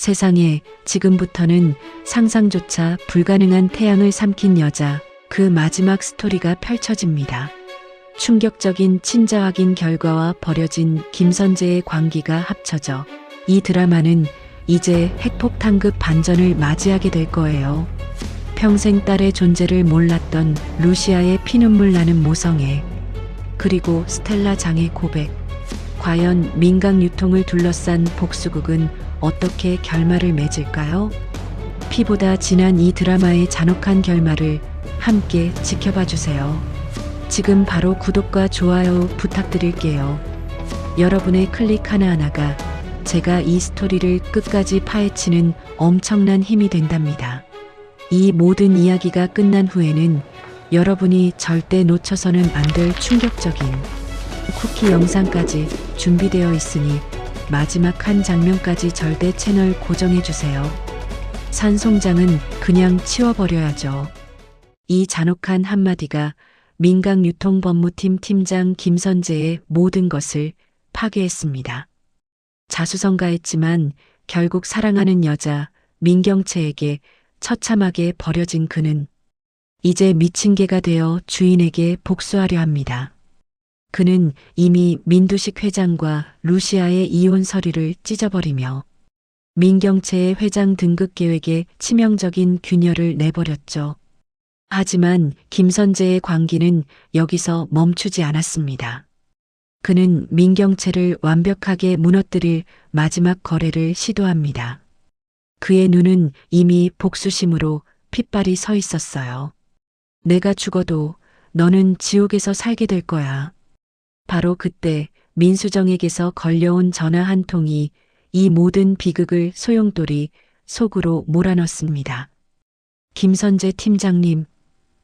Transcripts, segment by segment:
세상에 지금부터는 상상조차 불가능한 태양을 삼킨 여자, 그 마지막 스토리가 펼쳐집니다. 충격적인 친자 확인 결과와 버려진 김선재의 광기가 합쳐져 이 드라마는 이제 핵폭탄급 반전을 맞이하게 될 거예요. 평생 딸의 존재를 몰랐던 루시아의 피눈물 나는 모성애, 그리고 스텔라 장의 고백. 과연 민강 유통을 둘러싼 복수극은 어떻게 결말을 맺을까요? 피보다 진한 이 드라마의 잔혹한 결말을 함께 지켜봐 주세요. 지금 바로 구독과 좋아요 부탁드릴게요. 여러분의 클릭 하나하나가 제가 이 스토리를 끝까지 파헤치는 엄청난 힘이 된답니다. 이 모든 이야기가 끝난 후에는 여러분이 절대 놓쳐서는 안 될 충격적인 쿠키 영상까지 준비되어 있으니 마지막 한 장면까지 절대 채널 고정해주세요. 산송장은 그냥 치워버려야죠. 이 잔혹한 한마디가 민강유통법무팀 팀장 김선재의 모든 것을 파괴했습니다. 자수성가했지만 결국 사랑하는 여자 민경채에게 처참하게 버려진 그는 이제 미친 개가 되어 주인에게 복수하려 합니다. 그는 이미 민두식 회장과 루시아의 이혼 서류를 찢어버리며 민경채의 회장 등극 계획에 치명적인 균열을 내버렸죠. 하지만 김선재의 광기는 여기서 멈추지 않았습니다. 그는 민경채를 완벽하게 무너뜨릴 마지막 거래를 시도합니다. 그의 눈은 이미 복수심으로 핏발이 서 있었어요. 내가 죽어도 너는 지옥에서 살게 될 거야. 바로 그때 민수정에게서 걸려온 전화 한 통이 이 모든 비극을 소용돌이 속으로 몰아넣습니다. 김선재 팀장님,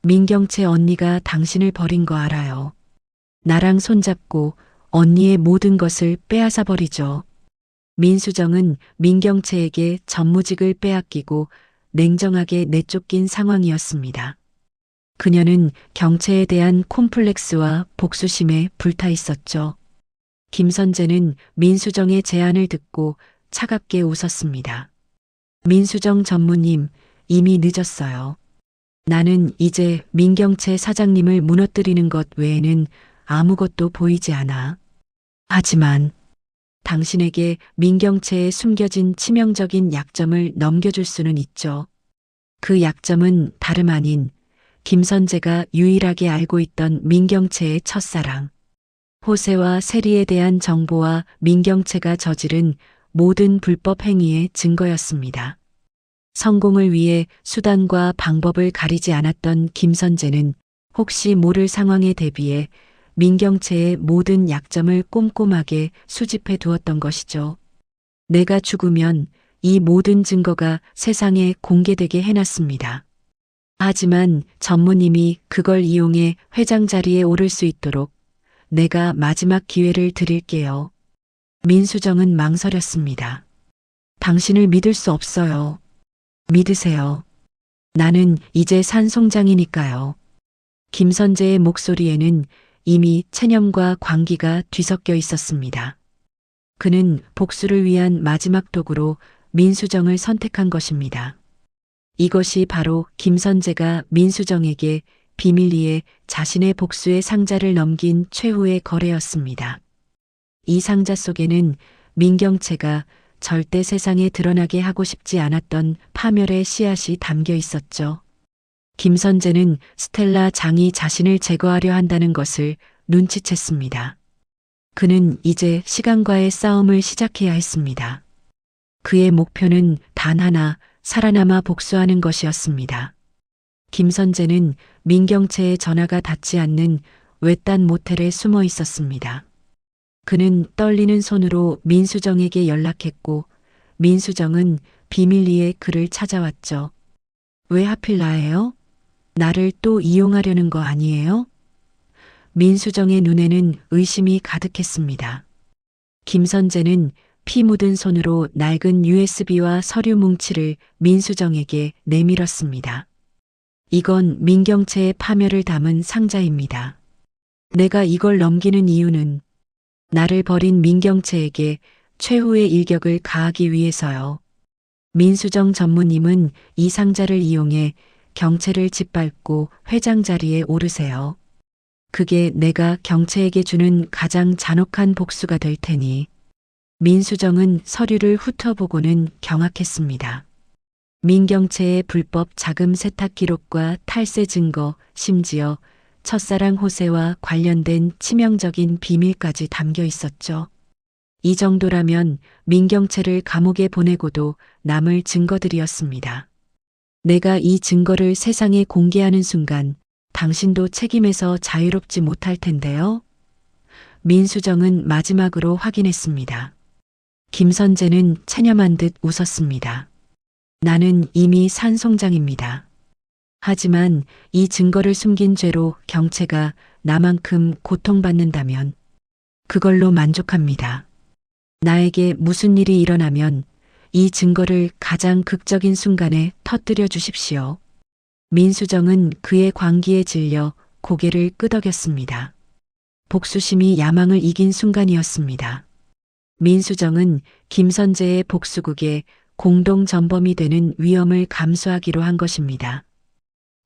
민경채 언니가 당신을 버린 거 알아요. 나랑 손잡고 언니의 모든 것을 빼앗아 버리죠. 민수정은 민경채에게 전무직을 빼앗기고 냉정하게 내쫓긴 상황이었습니다. 그녀는 경채에 대한 콤플렉스와 복수심에 불타 있었죠. 김선재는 민수정의 제안을 듣고 차갑게 웃었습니다. 민수정 전무님, 이미 늦었어요. 나는 이제 민경채 사장님을 무너뜨리는 것 외에는 아무것도 보이지 않아. 하지만 당신에게 민경채에 숨겨진 치명적인 약점을 넘겨줄 수는 있죠. 그 약점은 다름 아닌 김선재가 유일하게 알고 있던 민경채의 첫사랑, 호세와 세리에 대한 정보와 민경채가 저지른 모든 불법 행위의 증거였습니다. 성공을 위해 수단과 방법을 가리지 않았던 김선재는 혹시 모를 상황에 대비해 민경채의 모든 약점을 꼼꼼하게 수집해 두었던 것이죠. 내가 죽으면 이 모든 증거가 세상에 공개되게 해놨습니다. 하지만 전무님이 그걸 이용해 회장 자리에 오를 수 있도록 내가 마지막 기회를 드릴게요. 민수정은 망설였습니다. 당신을 믿을 수 없어요. 믿으세요. 나는 이제 산송장이니까요. 김선재의 목소리에는 이미 체념과 광기가 뒤섞여 있었습니다. 그는 복수를 위한 마지막 도구로 민수정을 선택한 것입니다. 이것이 바로 김선재가 민수정에게 비밀리에 자신의 복수의 상자를 넘긴 최후의 거래였습니다. 이 상자 속에는 민경채가 절대 세상에 드러나게 하고 싶지 않았던 파멸의 씨앗이 담겨 있었죠. 김선재는 스텔라 장이 자신을 제거하려 한다는 것을 눈치챘습니다. 그는 이제 시간과의 싸움을 시작해야 했습니다. 그의 목표는 단 하나, 살아남아 복수하는 것이었습니다. 김선재는 민경채의 전화가 닿지 않는 외딴 모텔에 숨어 있었습니다. 그는 떨리는 손으로 민수정에게 연락했고 민수정은 비밀리에 그를 찾아왔죠. 왜 하필 나예요? 나를 또 이용하려는 거 아니에요? 민수정의 눈에는 의심이 가득했습니다. 김선재는 피 묻은 손으로 낡은 USB와 서류 뭉치를 민수정에게 내밀었습니다. 이건 민경채의 파멸을 담은 상자입니다. 내가 이걸 넘기는 이유는 나를 버린 민경채에게 최후의 일격을 가하기 위해서요. 민수정 전무님은 이 상자를 이용해 경채를 짓밟고 회장 자리에 오르세요. 그게 내가 경채에게 주는 가장 잔혹한 복수가 될 테니. 민수정은 서류를 훑어보고는 경악했습니다. 민경채의 불법 자금 세탁 기록과 탈세 증거, 심지어 첫사랑 호세와 관련된 치명적인 비밀까지 담겨 있었죠. 이 정도라면 민경채를 감옥에 보내고도 남을 증거들이었습니다. 내가 이 증거를 세상에 공개하는 순간 당신도 책임에서 자유롭지 못할 텐데요. 민수정은 마지막으로 확인했습니다. 김선재는 체념한 듯 웃었습니다. 나는 이미 산 송장입니다. 하지만 이 증거를 숨긴 죄로 경채가 나만큼 고통받는다면 그걸로 만족합니다. 나에게 무슨 일이 일어나면 이 증거를 가장 극적인 순간에 터뜨려 주십시오. 민수정은 그의 광기에 질려 고개를 끄덕였습니다. 복수심이 야망을 이긴 순간이었습니다. 민수정은 김선재의 복수국의 공동 전범이 되는 위험을 감수하기로 한 것입니다.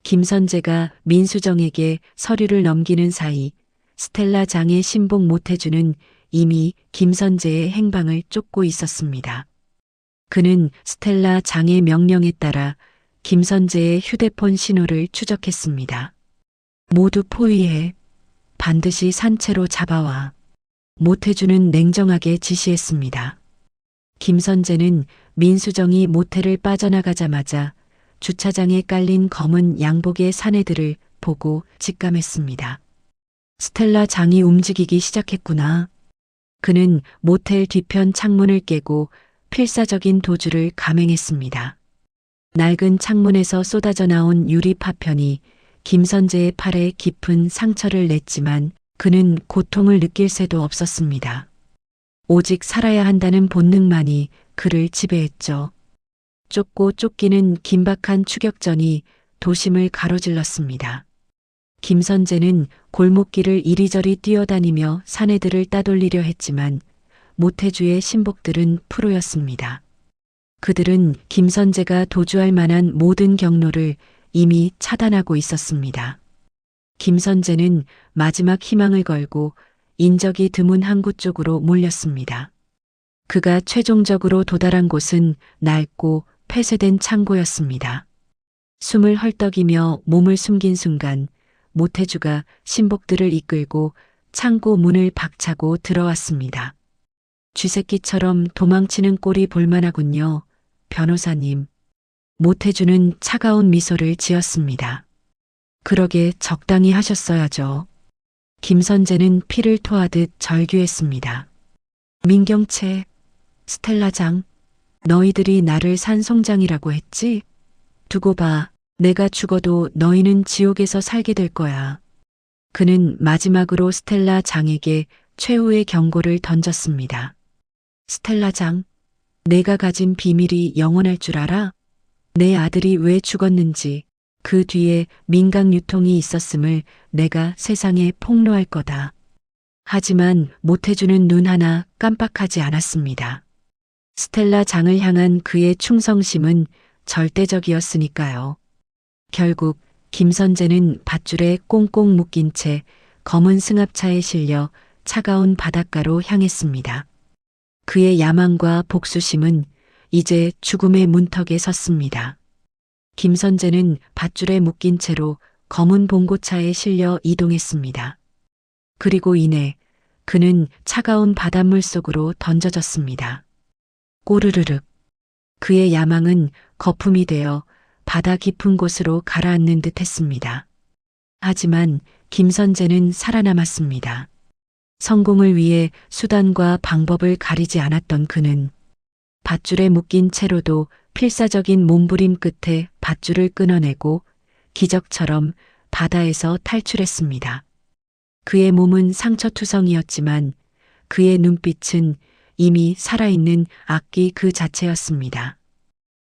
김선재가 민수정에게 서류를 넘기는 사이 스텔라 장의 신복 모태주는 이미 김선재의 행방을 쫓고 있었습니다. 그는 스텔라 장의 명령에 따라 김선재의 휴대폰 신호를 추적했습니다. 모두 포위해. 반드시 산채로 잡아와. 모태주는 냉정하게 지시했습니다. 김선재는 민수정이 모텔을 빠져나가자마자 주차장에 깔린 검은 양복의 사내들을 보고 직감했습니다. 스텔라 장이 움직이기 시작했구나. 그는 모텔 뒤편 창문을 깨고 필사적인 도주를 감행했습니다. 낡은 창문에서 쏟아져 나온 유리 파편이 김선재의 팔에 깊은 상처를 냈지만 그는 고통을 느낄 새도 없었습니다. 오직 살아야 한다는 본능만이 그를 지배했죠. 쫓고 쫓기는 긴박한 추격전이 도심을 가로질렀습니다. 김선재는 골목길을 이리저리 뛰어다니며 사내들을 따돌리려 했지만 모태주의 신복들은 프로였습니다. 그들은 김선재가 도주할 만한 모든 경로를 이미 차단하고 있었습니다. 김선재는 마지막 희망을 걸고 인적이 드문 항구 쪽으로 몰렸습니다. 그가 최종적으로 도달한 곳은 낡고 폐쇄된 창고였습니다. 숨을 헐떡이며 몸을 숨긴 순간 모태주가 신복들을 이끌고 창고 문을 박차고 들어왔습니다. 쥐새끼처럼 도망치는 꼴이 볼만하군요. 변호사님. 모태주는 차가운 미소를 지었습니다. 그러게 적당히 하셨어야죠. 김선재는 피를 토하듯 절규했습니다. 민경채, 스텔라장, 너희들이 나를 산송장이라고 했지? 두고 봐. 내가 죽어도 너희는 지옥에서 살게 될 거야. 그는 마지막으로 스텔라 장에게 최후의 경고를 던졌습니다. 스텔라 장, 내가 가진 비밀이 영원할 줄 알아? 내 아들이 왜 죽었는지, 그 뒤에 민강 유통이 있었음을 내가 세상에 폭로할 거다. 하지만 모태주는 눈 하나 깜빡하지 않았습니다. 스텔라 장을 향한 그의 충성심은 절대적이었으니까요. 결국 김선재는 밧줄에 꽁꽁 묶인 채 검은 승합차에 실려 차가운 바닷가로 향했습니다. 그의 야망과 복수심은 이제 죽음의 문턱에 섰습니다. 김선재는 밧줄에 묶인 채로 검은 봉고차에 실려 이동했습니다. 그리고 이내 그는 차가운 바닷물 속으로 던져졌습니다. 꼬르르륵. 그의 야망은 거품이 되어 바다 깊은 곳으로 가라앉는 듯 했습니다. 하지만 김선재는 살아남았습니다. 성공을 위해 수단과 방법을 가리지 않았던 그는 밧줄에 묶인 채로도 필사적인 몸부림 끝에 밧줄을 끊어내고 기적처럼 바다에서 탈출했습니다. 그의 몸은 상처투성이었지만 그의 눈빛은 이미 살아있는 악기 그 자체였습니다.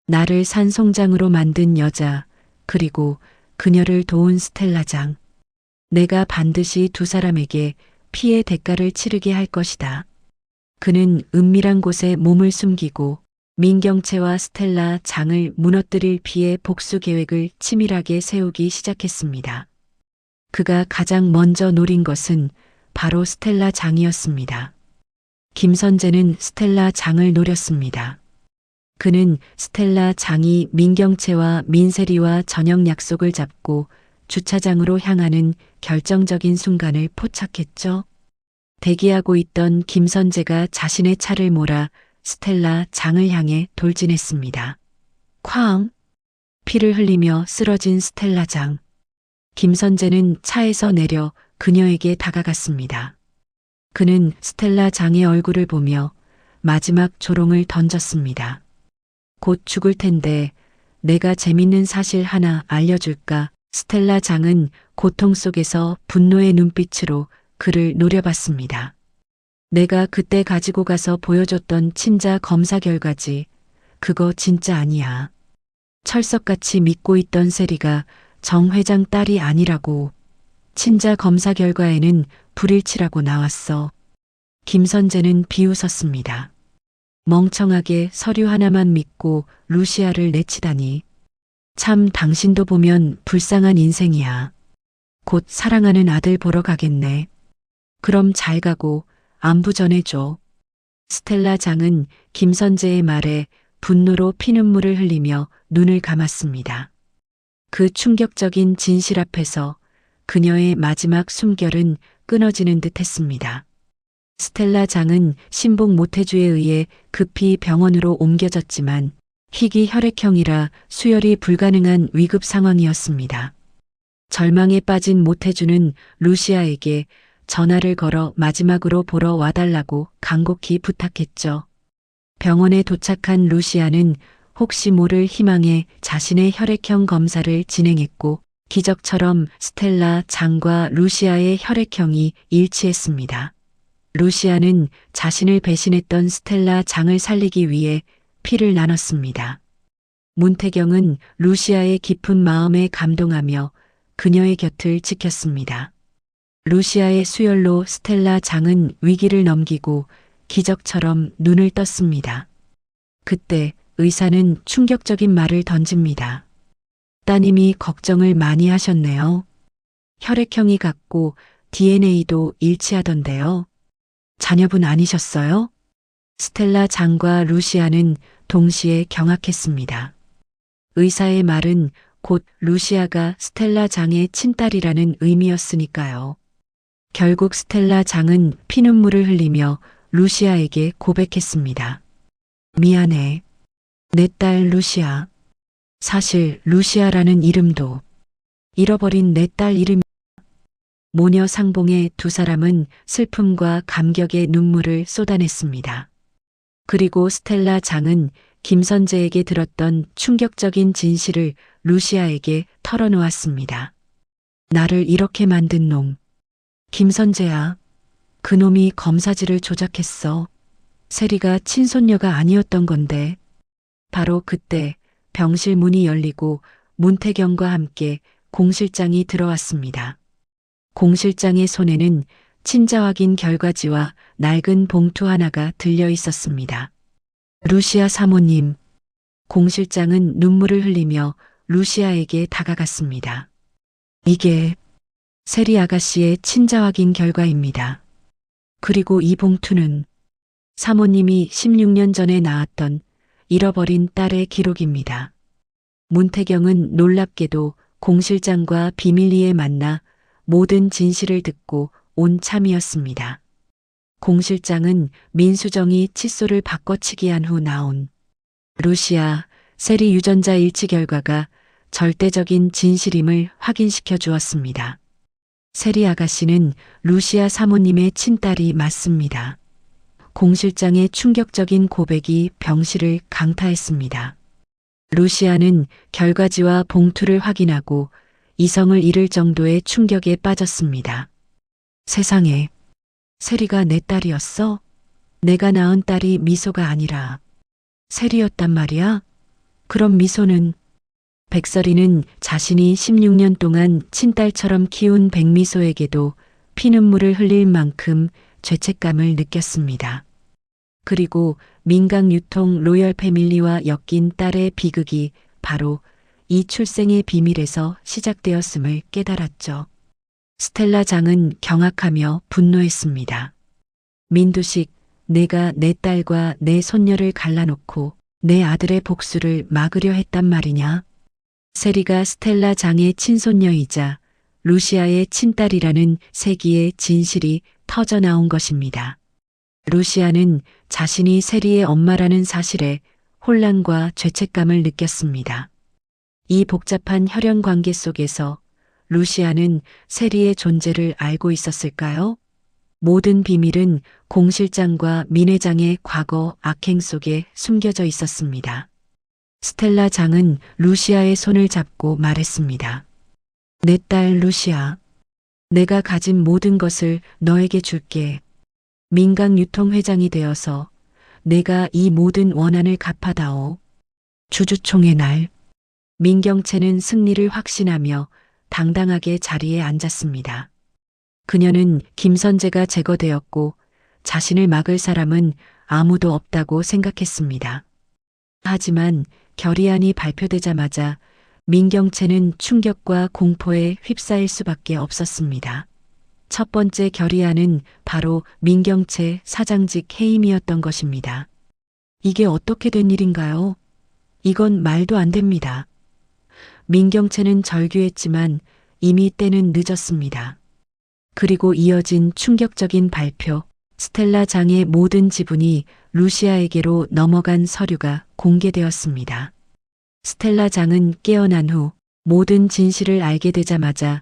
나를 산송장으로 만든 여자, 그리고 그녀를 도운 스텔라장. 내가 반드시 두 사람에게 피의 대가를 치르게 할 것이다. 그는 은밀한 곳에 몸을 숨기고 민경채와 스텔라 장을 무너뜨릴 피해 복수 계획을 치밀하게 세우기 시작했습니다. 그가 가장 먼저 노린 것은 바로 스텔라 장이었습니다. 김선재는 스텔라 장을 노렸습니다. 그는 스텔라 장이 민경채와 민세리와 저녁 약속을 잡고 주차장으로 향하는 결정적인 순간을 포착했죠. 대기하고 있던 김선재가 자신의 차를 몰아 스텔라 장을 향해 돌진했습니다. 쾅! 피를 흘리며 쓰러진 스텔라 장. 김선재는 차에서 내려 그녀에게 다가갔습니다. 그는 스텔라 장의 얼굴을 보며 마지막 조롱을 던졌습니다. 곧 죽을 텐데 내가 재밌는 사실 하나 알려줄까? 스텔라 장은 고통 속에서 분노의 눈빛으로 그를 노려봤습니다. 내가 그때 가지고 가서 보여줬던 친자 검사 결과지. 그거 진짜 아니야. 철석같이 믿고 있던 세리가 정 회장 딸이 아니라고. 친자 검사 결과에는 불일치라고 나왔어. 김선재는 비웃었습니다. 멍청하게 서류 하나만 믿고 루시아를 내치다니. 참 당신도 보면 불쌍한 인생이야. 곧 사랑하는 아들 보러 가겠네. 그럼 잘 가고 안부 전해줘. 스텔라 장은 김선재의 말에 분노로 피눈물을 흘리며 눈을 감았습니다. 그 충격적인 진실 앞에서 그녀의 마지막 숨결은 끊어지는 듯 했습니다. 스텔라 장은 신복 모태주에 의해 급히 병원으로 옮겨졌지만 희귀 혈액형이라 수혈이 불가능한 위급 상황이었습니다. 절망에 빠진 모태주는 루시아에게 전화를 걸어 마지막으로 보러 와달라고 간곡히 부탁했죠. 병원에 도착한 루시아는 혹시 모를 희망에 자신의 혈액형 검사를 진행했고 기적처럼 스텔라 장과 루시아의 혈액형이 일치했습니다. 루시아는 자신을 배신했던 스텔라 장을 살리기 위해 피를 나눴습니다. 문태경은 루시아의 깊은 마음에 감동하며 그녀의 곁을 지켰습니다. 루시아의 수혈로 스텔라 장은 위기를 넘기고 기적처럼 눈을 떴습니다. 그때 의사는 충격적인 말을 던집니다. 따님이 걱정을 많이 하셨네요. 혈액형이 같고 DNA도 일치하던데요. 자녀분 아니셨어요? 스텔라 장과 루시아는 동시에 경악했습니다. 의사의 말은 곧 루시아가 스텔라 장의 친딸이라는 의미였으니까요. 결국 스텔라 장은 피눈물을 흘리며 루시아에게 고백했습니다. 미안해. 내 딸 루시아. 사실 루시아라는 이름도 잃어버린 내 딸 이름이야. 모녀 상봉의 두 사람은 슬픔과 감격의 눈물을 쏟아냈습니다. 그리고 스텔라 장은 김선재에게 들었던 충격적인 진실을 루시아에게 털어놓았습니다. 나를 이렇게 만든 놈. 김선재야. 그놈이 검사지를 조작했어. 세리가 친손녀가 아니었던 건데. 바로 그때 병실 문이 열리고 문태경과 함께 공 실장이 들어왔습니다. 공 실장의 손에는 친자 확인 결과지와 낡은 봉투 하나가 들려 있었습니다. 루시아 사모님. 공 실장은 눈물을 흘리며 루시아에게 다가갔습니다. 이게 세리 아가씨의 친자 확인 결과입니다. 그리고 이 봉투는 사모님이 16년 전에 낳았던 잃어버린 딸의 기록입니다. 문태경은 놀랍게도 공 실장과 비밀리에 만나 모든 진실을 듣고 온 참이었습니다. 공 실장은 민수정이 칫솔을 바꿔치기한 후 나온 루시아 세리 유전자 일치 결과가 절대적인 진실임을 확인시켜 주었습니다. 세리 아가씨는 루시아 사모님의 친딸이 맞습니다. 공 실장의 충격적인 고백이 병실을 강타했습니다. 루시아는 결과지와 봉투를 확인하고 이성을 잃을 정도의 충격에 빠졌습니다. 세상에, 세리가 내 딸이었어? 내가 낳은 딸이 미소가 아니라 세리였단 말이야? 그럼 미소는? 백설이는 자신이 16년 동안 친딸처럼 키운 백미소에게도 피눈물을 흘릴 만큼 죄책감을 느꼈습니다. 그리고 민강 유통 로열 패밀리와 엮인 딸의 비극이 바로 이 출생의 비밀에서 시작되었음을 깨달았죠. 스텔라 장은 경악하며 분노했습니다. 민두식, 내가 내 딸과 내 손녀를 갈라놓고 내 아들의 복수를 막으려 했단 말이냐? 세리가 스텔라 장의 친손녀이자 루시아의 친딸이라는 세기의 진실이 터져나온 것입니다. 루시아는 자신이 세리의 엄마라는 사실에 혼란과 죄책감을 느꼈습니다. 이 복잡한 혈연 관계 속에서 루시아는 세리의 존재를 알고 있었을까요? 모든 비밀은 공 실장과 민 회장의 과거 악행 속에 숨겨져 있었습니다. 스텔라 장은 루시아의 손을 잡고 말했습니다. 내 딸 루시아, 내가 가진 모든 것을 너에게 줄게. 민강 유통 회장이 되어서 내가 이 모든 원한을 갚아다오. 주주총회 날, 민경채는 승리를 확신하며 당당하게 자리에 앉았습니다. 그녀는 김선재가 제거되었고 자신을 막을 사람은 아무도 없다고 생각했습니다. 하지만 결의안이 발표되자마자 민경채는 충격과 공포에 휩싸일 수밖에 없었습니다. 첫 번째 결의안은 바로 민경채 사장직 해임이었던 것입니다. 이게 어떻게 된 일인가요? 이건 말도 안 됩니다. 민경채는 절규했지만 이미 때는 늦었습니다. 그리고 이어진 충격적인 발표, 스텔라 장의 모든 지분이 루시아에게로 넘어간 서류가 공개되었습니다. 스텔라 장은 깨어난 후 모든 진실을 알게 되자마자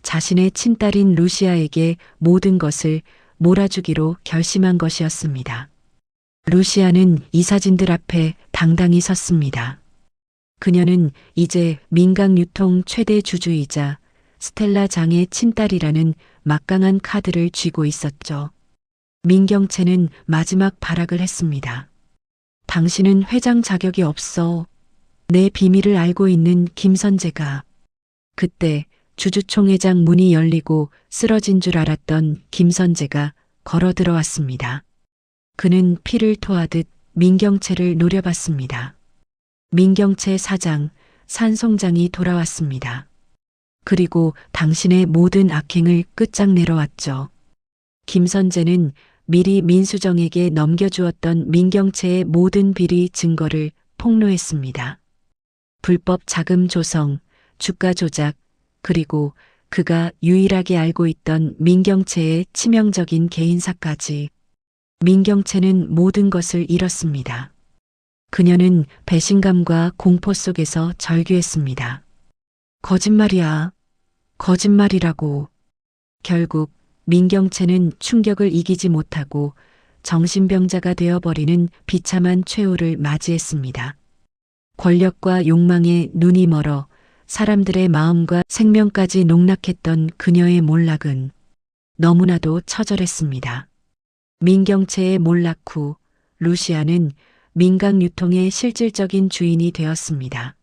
자신의 친딸인 루시아에게 모든 것을 몰아주기로 결심한 것이었습니다. 루시아는 이 사진들 앞에 당당히 섰습니다. 그녀는 이제 민강 유통 최대 주주이자 스텔라 장의 친딸이라는 막강한 카드를 쥐고 있었죠. 민경채는 마지막 발악을 했습니다. 당신은 회장 자격이 없어. 내 비밀을 알고 있는 김선재가. 그때 주주총회장 문이 열리고 쓰러진 줄 알았던 김선재가 걸어 들어왔습니다. 그는 피를 토하듯 민경채를 노려봤습니다. 민경채 사장, 산송장이 돌아왔습니다. 그리고 당신의 모든 악행을 끝장내러 왔죠. 김선재는 미리 민수정에게 넘겨주었던 민경채의 모든 비리 증거를 폭로했습니다. 불법 자금 조성, 주가 조작, 그리고 그가 유일하게 알고 있던 민경채의 치명적인 개인사까지. 민경채는 모든 것을 잃었습니다. 그녀는 배신감과 공포 속에서 절규했습니다. 거짓말이야. 거짓말이라고. 결국 민경채는 충격을 이기지 못하고 정신병자가 되어버리는 비참한 최후를 맞이했습니다. 권력과 욕망에 눈이 멀어 사람들의 마음과 생명까지 농락했던 그녀의 몰락은 너무나도 처절했습니다. 민경채의 몰락 후 루시아는 민강 유통의 실질적인 주인이 되었습니다.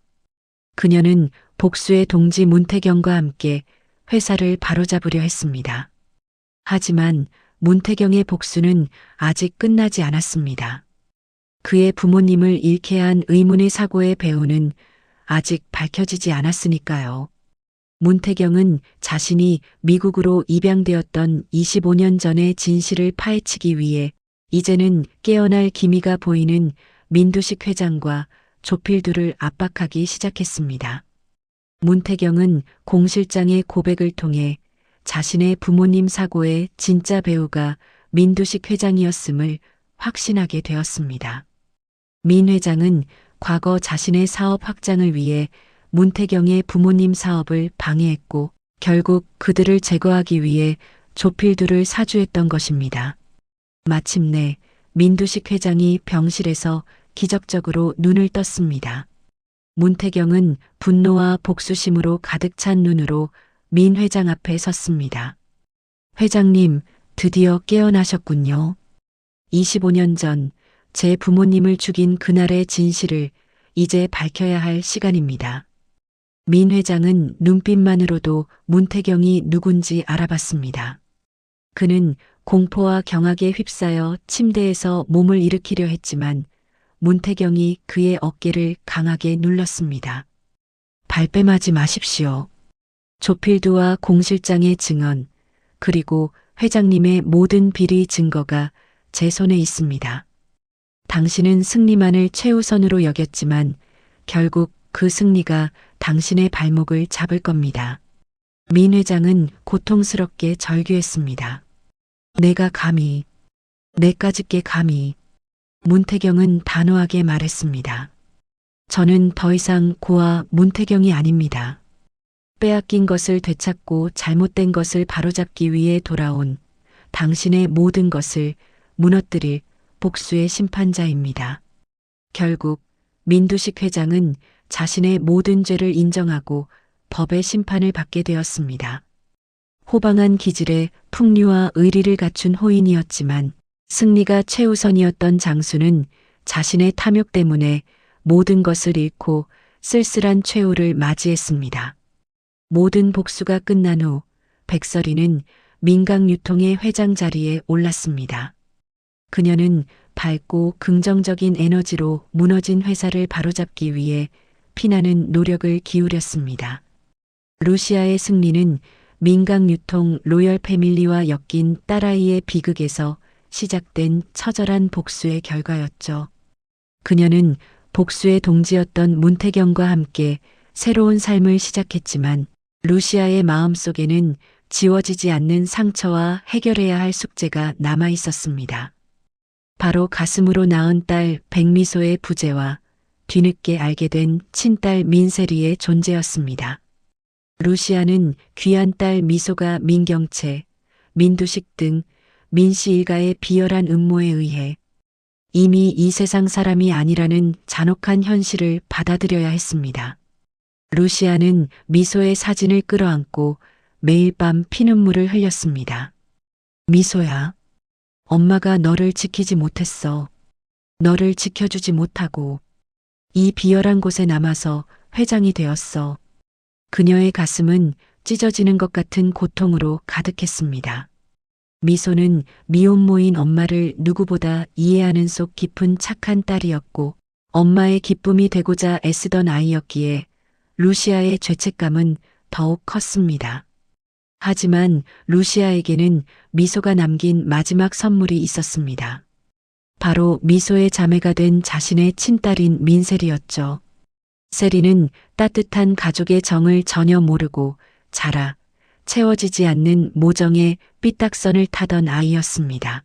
그녀는 복수의 동지 문태경과 함께 회사를 바로잡으려 했습니다. 하지만 문태경의 복수는 아직 끝나지 않았습니다. 그의 부모님을 잃게 한 의문의 사고의 배후는 아직 밝혀지지 않았으니까요. 문태경은 자신이 미국으로 입양되었던 25년 전의 진실을 파헤치기 위해 이제는 깨어날 기미가 보이는 민두식 회장과 조필두를 압박하기 시작했습니다. 문태경은 공 실장의 고백을 통해 자신의 부모님 사고의 진짜 배우가 민두식 회장이었음을 확신하게 되었습니다. 민 회장은 과거 자신의 사업 확장을 위해 문태경의 부모님 사업을 방해했고 결국 그들을 제거하기 위해 조필두를 사주했던 것입니다. 마침내 민두식 회장이 병실에서 기적적으로 눈을 떴습니다. 문태경은 분노와 복수심으로 가득 찬 눈으로 민 회장 앞에 섰습니다. 회장님, 드디어 깨어나셨군요. 25년 전 제 부모님을 죽인 그날의 진실을 이제 밝혀야 할 시간입니다. 민 회장은 눈빛만으로도 문태경이 누군지 알아봤습니다. 그는 공포와 경악에 휩싸여 침대에서 몸을 일으키려 했지만 문태경이 그의 어깨를 강하게 눌렀습니다. 발뺌하지 마십시오. 조필두와 공실장의 증언, 그리고 회장님의 모든 비리 증거가 제 손에 있습니다. 당신은 승리만을 최우선으로 여겼지만 결국 그 승리가 당신의 발목을 잡을 겁니다. 민 회장은 고통스럽게 절규했습니다. 내가 감히, 내까짓게 감히. 문태경은 단호하게 말했습니다. 저는 더 이상 고아 문태경이 아닙니다. 빼앗긴 것을 되찾고 잘못된 것을 바로잡기 위해 돌아온 당신의 모든 것을 무너뜨릴 복수의 심판자입니다. 결국 민두식 회장은 자신의 모든 죄를 인정하고 법의 심판을 받게 되었습니다. 호방한 기질에 풍류와 의리를 갖춘 호인이었지만 승리가 최우선이었던 장수는 자신의 탐욕 때문에 모든 것을 잃고 쓸쓸한 최후를 맞이했습니다. 모든 복수가 끝난 후 백설이는 민강유통의 회장 자리에 올랐습니다. 그녀는 밝고 긍정적인 에너지로 무너진 회사를 바로잡기 위해 피나는 노력을 기울였습니다. 루시아의 승리는 민강유통 로열 패밀리와 엮인 딸아이의 비극에서 시작된 처절한 복수의 결과였죠. 그녀는 복수의 동지였던 문태경과 함께 새로운 삶을 시작했지만 루시아의 마음속에는 지워지지 않는 상처와 해결해야 할 숙제가 남아 있었습니다. 바로 가슴으로 낳은 딸 백미소의 부재와 뒤늦게 알게 된 친딸 민세리의 존재였습니다. 루시아는 귀한 딸 미소가 민경채, 민두식 등 민씨 일가의 비열한 음모에 의해 이미 이 세상 사람이 아니라는 잔혹한 현실을 받아들여야 했습니다. 루시아는 미소의 사진을 끌어안고 매일 밤 피눈물을 흘렸습니다. 미소야, 엄마가 너를 지키지 못했어. 너를 지켜주지 못하고 이 비열한 곳에 남아서 회장이 되었어. 그녀의 가슴은 찢어지는 것 같은 고통으로 가득했습니다. 미소는 미혼모인 엄마를 누구보다 이해하는 속 깊은 착한 딸이었고 엄마의 기쁨이 되고자 애쓰던 아이였기에 루시아의 죄책감은 더욱 컸습니다. 하지만 루시아에게는 미소가 남긴 마지막 선물이 있었습니다. 바로 미소의 자매가 된 자신의 친딸인 민세리였죠. 세리는 따뜻한 가족의 정을 전혀 모르고 자라 채워지지 않는 모정의 삐딱선을 타던 아이였습니다.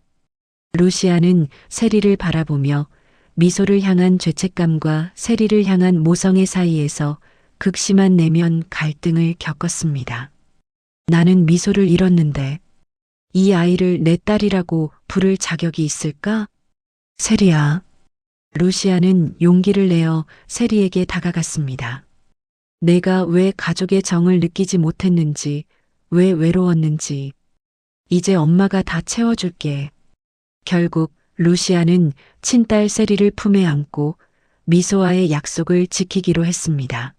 루시아는 세리를 바라보며 미소를 향한 죄책감과 세리를 향한 모성의 사이에서 극심한 내면 갈등을 겪었습니다. 나는 미소를 잃었는데 이 아이를 내 딸이라고 부를 자격이 있을까? 세리야. 루시아는 용기를 내어 세리에게 다가갔습니다. 내가 왜 가족의 정을 느끼지 못했는지, 왜 외로웠는지, 이제 엄마가 다 채워줄게. 결국 루시아는 친딸 세리를 품에 안고 미소와의 약속을 지키기로 했습니다.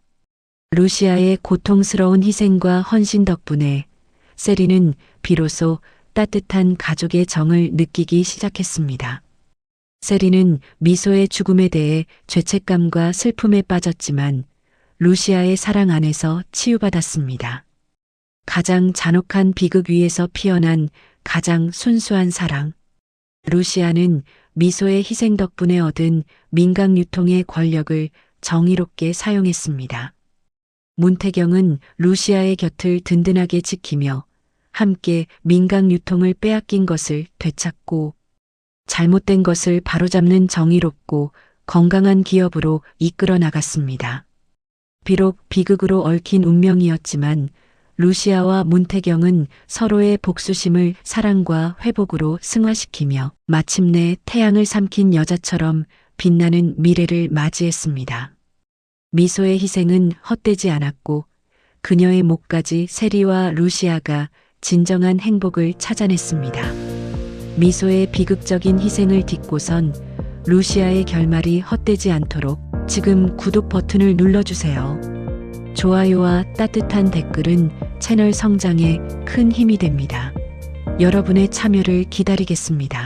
루시아의 고통스러운 희생과 헌신 덕분에 세리는 비로소 따뜻한 가족의 정을 느끼기 시작했습니다. 세리는 미소의 죽음에 대해 죄책감과 슬픔에 빠졌지만 루시아의 사랑 안에서 치유받았습니다. 가장 잔혹한 비극 위에서 피어난 가장 순수한 사랑. 루시아는 미소의 희생 덕분에 얻은 민강유통의 권력을 정의롭게 사용했습니다. 문태경은 루시아의 곁을 든든하게 지키며 함께 민강유통을 빼앗긴 것을 되찾고 잘못된 것을 바로잡는 정의롭고 건강한 기업으로 이끌어 나갔습니다. 비록 비극으로 얽힌 운명이었지만 루시아와 문태경은 서로의 복수심을 사랑과 회복으로 승화시키며 마침내 태양을 삼킨 여자처럼 빛나는 미래를 맞이했습니다. 미소의 희생은 헛되지 않았고 그녀의 목까지 세리와 루시아가 진정한 행복을 찾아냈습니다. 미소의 비극적인 희생을 딛고선 루시아의 결말이 헛되지 않도록 지금 구독 버튼을 눌러주세요. 좋아요와 따뜻한 댓글은 채널 성장에 큰 힘이 됩니다. 여러분의 참여를 기다리겠습니다.